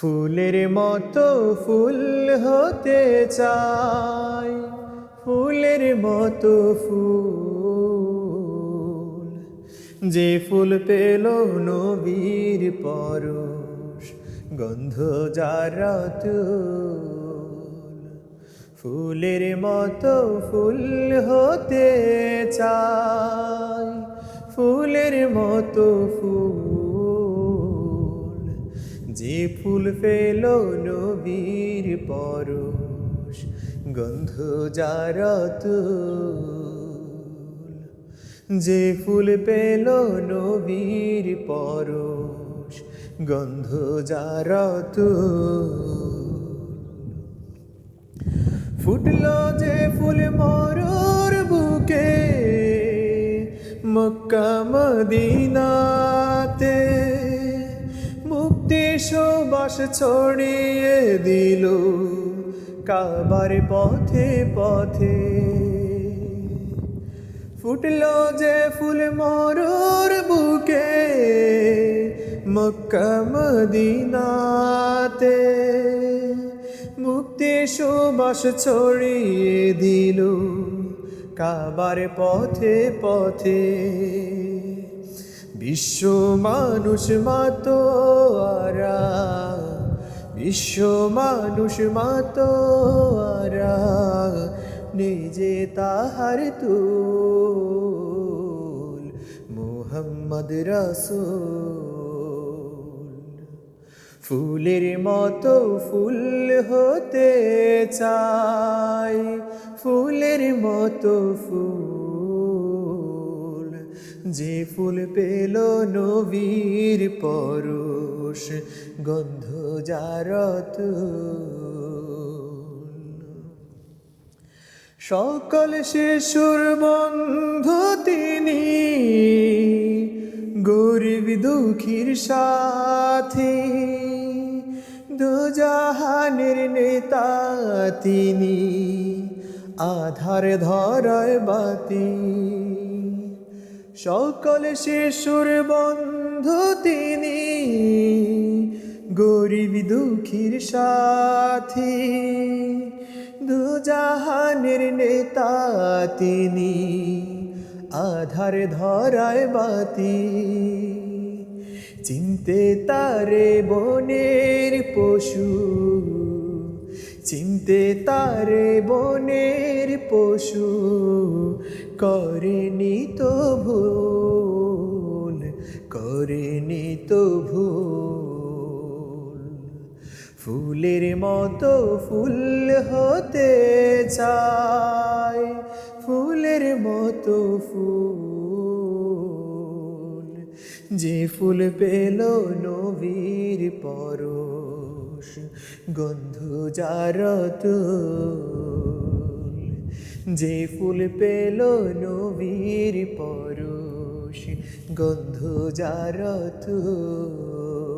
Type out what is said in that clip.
ফুলের মতো ফুল হতে চাই, ফুলের মতো ফুল, যে ফুল পেল নবীর পরশ, গন্ধ যার তুল। ফুলের মতো ফুল হতে চাই, ফুলের মতো ফুল, যে ফুল পেল নবীর পরশ, গন্ধ যার তুল। যে ফুল পেল নবীর পরশ, গন্ধ যার তুল। ফুটলো যে ফুল মরুর বুকে, মক্কা মদিনাতে, মুক্তি সুবাস ছড়িয়ে দিল কাবার পথে পথে। ফুটলো যে ফুল মরুর বুকে, মক্কা মদিনাতে, মুক্তি সুবাস ছড়িয়ে দিল কাবার পথে পথে। বিশ্ব মানুষ মাতোয়ারা, বিশ্ব মানুষ মাতোয়ারা, নিজে তাহার তুল, মুহাম্মদ রাসূল। ফুলের মতো ফুল হতে চাই, ফুলের মতো ফুল, যে ফুল পেল নবীর পরশ, গন্ধ যার তুল। সকল শিশুর বন্ধু তিনি, গরিব দুঃখীর সাথী, দুজাহানের নেতা তিনি, আধার ধরায় বাতি। সকল শিশুর বন্ধু তিনি, গরিব দুঃখীর সাথী, দুজাহানের নেতা তিনি, আধার ধরায় বাতি। চিনতে তারে বনের পশু, চিনতে তারে বনের পশু, করেনি তো ভুল, করেনি তো ভুল। ফুলের মতো ফুল হতে চাই, ফুলের মতো ফুল, যে ফুল পেল নবীর পরশ, গন্ধ যার তুল। যে ফুল পেল নবীর পরশ, গন্ধ যার তুল।